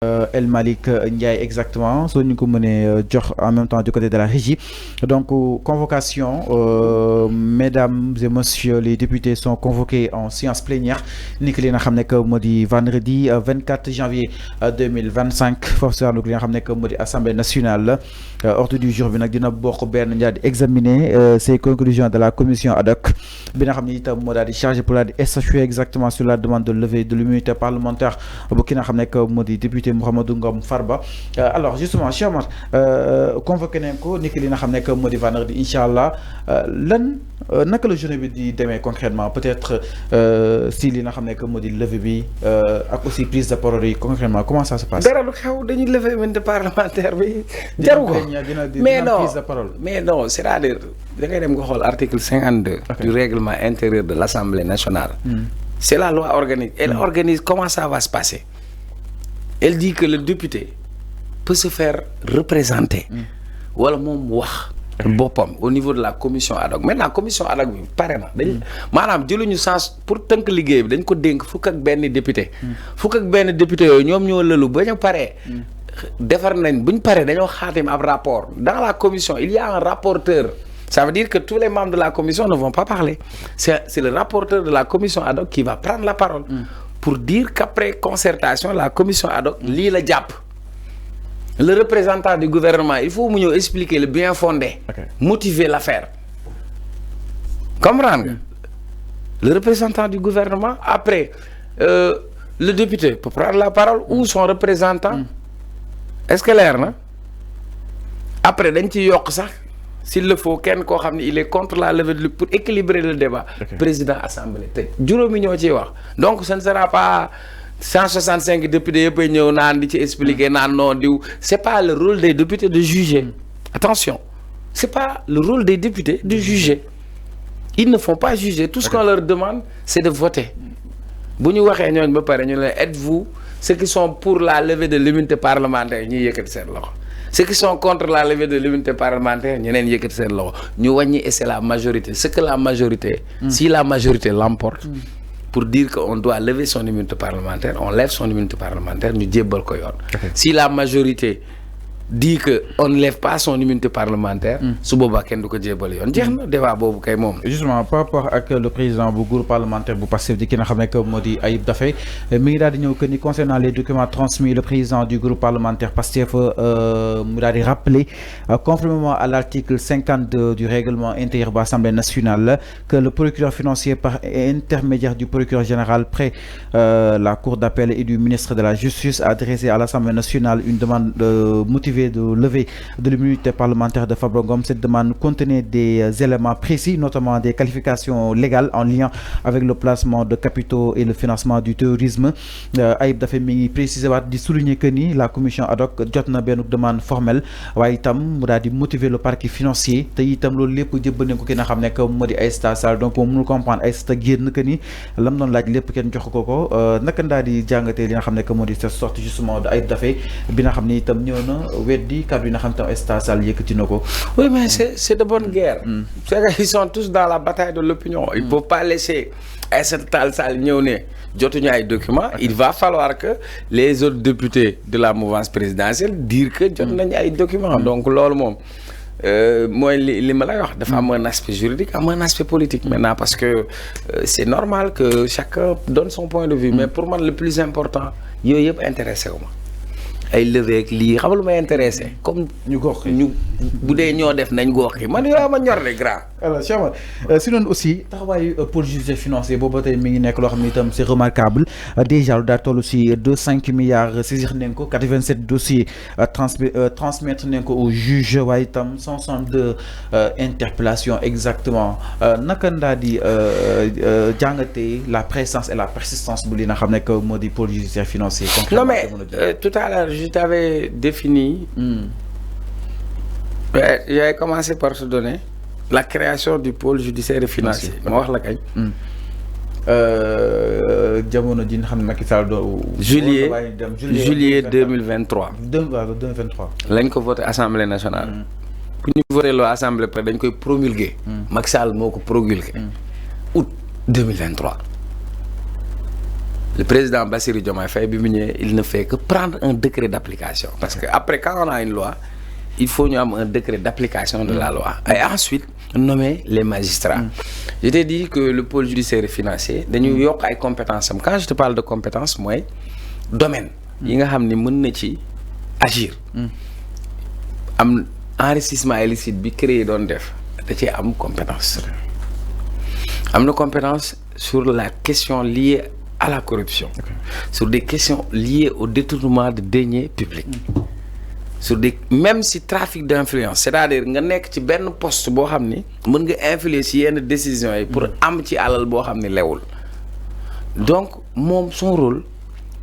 El Malik Ndiaye exactement soo ñu ko mënee jox en même temps du côté de la régie donc convocation mesdames et messieurs les députés sont convoqués en séance plénière ni ki li nga xam ne que moo di vendredi 24 janvier 2025 forcément li nga xam ne que moo di assemblée nationale ordre du jour bi nag dina bokk benn ñaar di examiner ces conclusions de la commission ad hoc bi nga xam ne itam moo daal di chargé pour la di statuer exactement sur la demande de levée de l'immunité parlementaire bu ki nga xam ne que moo di député Mouhamadou Ngom Farba alors justement Cheikh Omar convoqué nañ ko ni ki li nga xam ne que moo di vendredi incha allah lan naka la journée bi di demee concrètement peut-être si li nga xam ne que moo di levée bi ak aussi prise de parole yi concrètement comment ça se passe. dara lu xew dañuy lever immunité parlementaire bi. jaru ko mais non c'est-à-dire da ngay dem nga xool article 52. du règlement intérieur de l'Assemblée nationale. C'est la loi organique. Elle organise comment ça va se passer. Elle dit que le député peut se faire représenter. Wala moom wax boppam au niveau de la commission ad hoc. Maintenant commission ad hoc bi pare na dañ maanaam jëluñu sens pour tënk liggéey bi dañ ko dénk fukk ak benn député. fukk ak benn député yooyu ñoom ñoo lëlu ba ñu paree. defar nañ bu ñu paree dañoo xaatim ab rapport. Dans la commission il y a un rapporteur. Ça veut dire que tous les membres de la commission ne vont pas parler. C'est le rapporteur de la commission ad hoc qui va prendre la parole. Pour dire qu'après concertation, la commission ad hoc lit le diap. Le représentant du gouvernement, il faut nous expliquer le bien fondé, motiver l'affaire. Comprendre? Le représentant du gouvernement, après, le député peut prendre la parole ou son représentant. Est-ce que l'air, non? Après, s'il le faut, il est contre la levée de pour équilibrer le débat. Président Assemblée. Donc ce ne sera pas 165 députés qui vont expliquer non. Ce n'est pas le rôle des députés de juger. Attention, ce n'est pas le rôle des députés de juger. Ils ne font pas juger. Tout ce qu'on leur demande, c'est de voter. Êtes-vous ceux qui sont pour la levée de l'immunité parlementaire? Ceux qui sont contre la levée de l'immunité parlementaire, et c'est la majorité. Ce que la majorité, si la majorité l'emporte, pour dire qu'on doit lever son immunité parlementaire, on lève son immunité parlementaire, nous disons si la majorité dit qu'on ne lève pas son immunité parlementaire, justement par rapport à le président du groupe parlementaire bu Pastef di ki nga xam ne que moo di Ayib Daffé mi ngi daal di ñëw que ni concernant les documents transmis le président du groupe parlementaire Pastef mu daal di rappeler conformément à l'article 52 du règlement intérieur de l'Assemblée nationale que le procureur financier par intermédiaire du procureur général près la cour d'appel et du ministre de la Justice a adressé à l'Assemblée nationale une demande motivée de lever de l'immunité parlementaire de Farba Ngom. Cette demande contenait des éléments précis, notamment des qualifications légales en lien avec le placement de capitaux et le financement du terrorisme. Ayib Daffé mi ngi préciser waat di souligner que ni la commission ad hoc jot na benn demande formelle waaye itam mu daal di motiver le parquet financier te itam loolu lépp jëbbal nañ ko ki nga xam ne que moo di Aïssata Tall donc moom mënul comprendre Aïssata génn que ni lam doon laaj lépp kenn jox ko naka daal di jàngatee li nga xam ne que moo di cette sortie justement de Ayib Daffé bi nga xam ne itam ñëw na weddi kàddu yi nga xam ne Aïssata Tall yëkkati na ko. Oui, mais c'est de bonne guerre. Ils sont tous dans la bataille de l'opinion. Ils ne peuvent pas laisser Aïssata Tall ñëw ne jotuñu ay documents. Il va falloir que les autres députés de la mouvance présidentielle disent que jot nañu ay documents. Donc loolu moom mooy li ma lay wax dafa am un aspect juridique am un aspect politique maintenant parce que c'est normal que chacun donne son point de vue. Mais pour moi le plus important yooyu yëpp intéressé wu ma. ay levé ak lii xam lu may intéressé comme ñu gox ñu bu dee ñoo def nañ gox yi man yoo ma ñor de grand. alors Cheikh Omar si noonu aussi taxawaayu pôle judiciaire financier boobu tey mi ngi nekk loo xam ne itam c'est remarquable déjà lu daa toll si 2,5 milliards saisir nañ ko 87 dossiers transmettre nañ ko au juge waaye itam 162 interpellations exactement naka ndaa di jàngatee la présence et la persistance bu li nga xam ne que moo di pôle judiciaire financier. Non mais tout à l'heure je t'avais défini. J'avais commencé par te donner la création du pôle judiciaire et financier. Ma wax la kañ. jamono ji nga xam ne Macky Sall juillet 2023. 2023. lañ ko voté assemblée nationale. bu ñu voté loo assemblée pare dañ koy promulguer. Macky Sall moo ko promulguer. août 2023. le président Bassirou Diomaye Faye bi mu ñëwee il ne fait que prendre un décret d'application parce que après quand on a une loi il faut ñu am un décret d'application de la loi et ensuite nommer les magistrats. Je t'ai dit que le pôle judiciaire et financier dañu yokk ay compétences am quand je te parle de compétences mooy domaine yi nga xam ni mën na ci agir am enrichissement illicite bi créé doon def da cee am compétence am na compétence sur la question liée à la corruption sur des questions liées au détournement de deniers publics sur des même si trafic d'influence c'est-à-dire nga nekk ci benn poste boo xam ni mën nga influer ci yenn décisions yi pour am ci alal boo xam ni lewul donc moom son rôle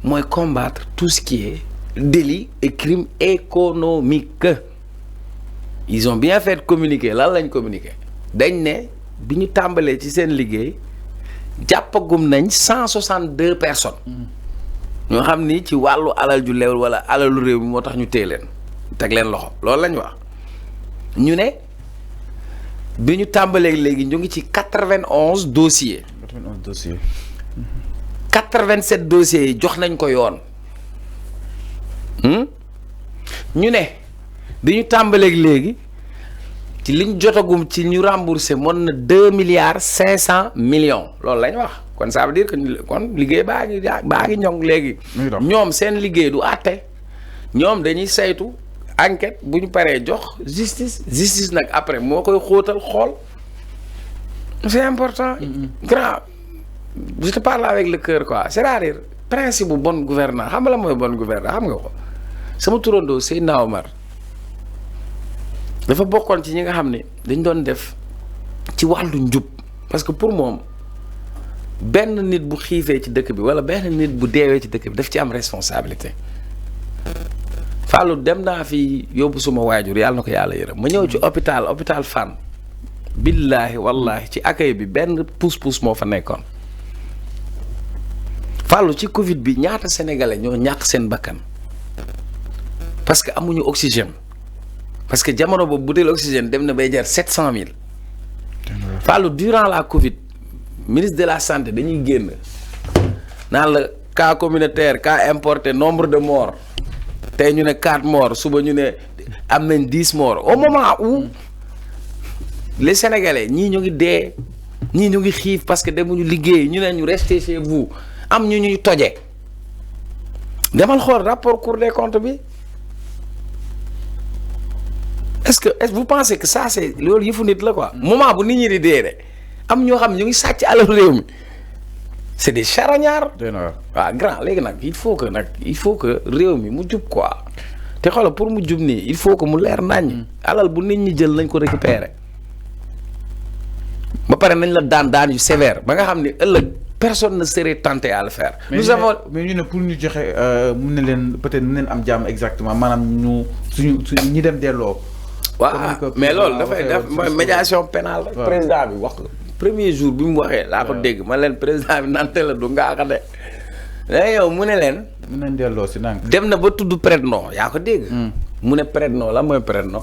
mooy combattre tout ce qui est délit et crime économique. Ils ont bien fait de communiquer lan lañ communiquer dañ ne bi ñu tàmbalee ci seen liggéey jàppagum nañ 162 personnes ñoo xam ni ci wàllu alal ju lewul wala alalu réew mi moo tax ñu téye leen teg leen loxo loolu lañ wax ñu ne bi ñu tàmbalee léegi ñu ngi ci 91 dossiers 91 dossiers 87 dossiers yi jox nañ ko yoon ñu ne bi ñu tàmbaleeg léegi ci liñ jotagum ci ñu remboursé mën na 2 milliards 500 millions loolu lañ wax kon ça veut dire que kon liggéey baa ngi ñoŋ léegi ñoom seen liggéey du àtte ñoom dañuy saytu enquête bu ñu paree jox justice nag après moo koy xóotal xool c'est important grand je te parle avec le cœur quoi c'est-à-dire principe bu bonne gouvernance xam nga la mooy bonne gouvernance xam nga ko sama turandoo Seydina Omar dafa bokkoon ci ñi nga xam ne dañ doon def ci wàllu njub parce que pour moom benn nit bu xiifee ci dëkk bi wala benn nit bu deewee ci dëkk bi daf ci am responsabilité Fallou dem naa fi yóbbu suma waajur yàlla na ko yàlla yërëm ma ñëw ci hôpital Fann billaahi wallaahi ci accueil bi benn pousse-pousse moo fa nekkoon Fallou ci Covid bi ñaata sénégalais ñoo ñàkk seen bakkan parce que amuñu oxygène parce que jamono boobu butéel oxygène dem na bay jar 700 000 Fallou durant la Covid ministre de la santé dañuy génn naan la cas communautaire cas importé nombre de morts tey ñu ne 4 morts suba ñu ne am nañ 10 morts au moment où les sénégalais ñii ñu ngi dee ñii ñu ngi xiif parce que demuñu liggéey ñu ne ñu rester chez vous am ñu ñuy toje demal xool rapport Cour des comptes bi est-ce que vous pensez que ça c'est loolu yëfu nit la quoi moment bu nit ñi di dee de am ñoo xam ñu ngi sàcc alal réew mi c'est des charognards waaw grand léegi nag il faut que réew mi mu jub quoi te xoolal pour mu jub nii il faut que mu leer nañ alal bu nit ñi jël nañ ko récupérer ba pare nañ la daan yu sévère ba nga xam ni ëllëg personne ne serait tenté à le faire. mais ñu ne pour ñu joxe mun na leen peut-être mun leen am jàmm exactement maanaam ñu suñu ñi dem delloo. waaw mais loolu dafay def mooy médiation pénale rek président bi wax ko premier jour bi mu waxee laa ko dégg ma leen président bi nante la du ngaa ko de léegi yow mu ne leen mun nañ delloo si nang dem na ba tudd prête-nom yaa ko dégg mu ne prête-nom la mooy prête-nom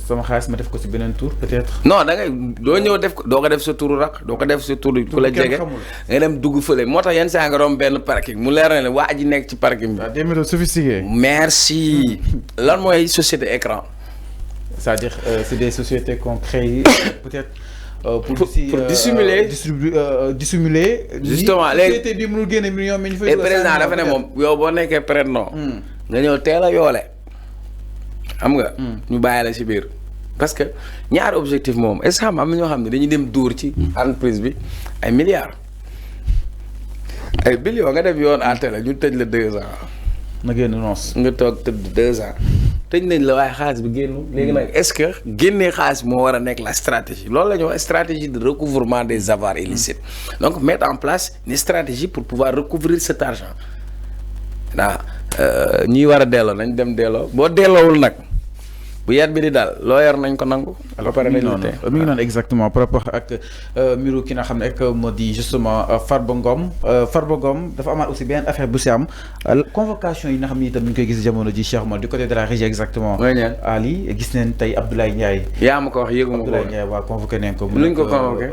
sama xaalis ma def ko si beneen tour peut-être non da ngay doo ñëw def ko doo ko def sa turu rak doo ko def sa turu ku la jege nga dem dugg fële moo tax yenn saa nga romb benn parking mu leer na ne waa ji nekk ci parking bi des méthodes sophistiquées merci lan mooy société écran c'est-à-dire c'est des sociétés qu'on crée peut-être pour dissimuler justement léegi société bi mënul génne million mais ñu fay président dafa ne moom yow boo nekkee prête-nom nga ñëw teel a yoole xam nga ñu bàyyi la ci biir parce que ñaari objectif moom est-ce que am na ñoo xam ne dañuy dem dóor ci entreprise bi ay milliards ay billions nga def yoon àtte la ñu tëj la 2 ans na génn noos nga toog tëdd 2 ans tëj nañ la waaye xaalis bi génn léegi nag est-ce que génnee xaalis moo war a nekk la stratégie loolu la ñuy wax stratégie de recouvrement des avoirs illicites donc mettre en place une stratégie pour pouvoir recouvrir cet argent waaw ñi war a delloo nañ dem delloo boo delloowul nag bu yat bi di daal loo yor nañ ko nangu. alors mi ngi noonu exactement par rapport ak mbiru ki nga xam ne ak moo di justement Farba Ngom dafa amaat aussi benn affaire bu si am convocation yi nga xam ne itam ñu ngi koy gis jamono ji Cheikh Omar du côté de la régie exactement. Ali gis neen tey Abdoulaye Ndiaye. yaa ma ko wax yëgu ma ko Abdoulaye Ndiaye waa convoqué nañ ko. luñ ko convoqué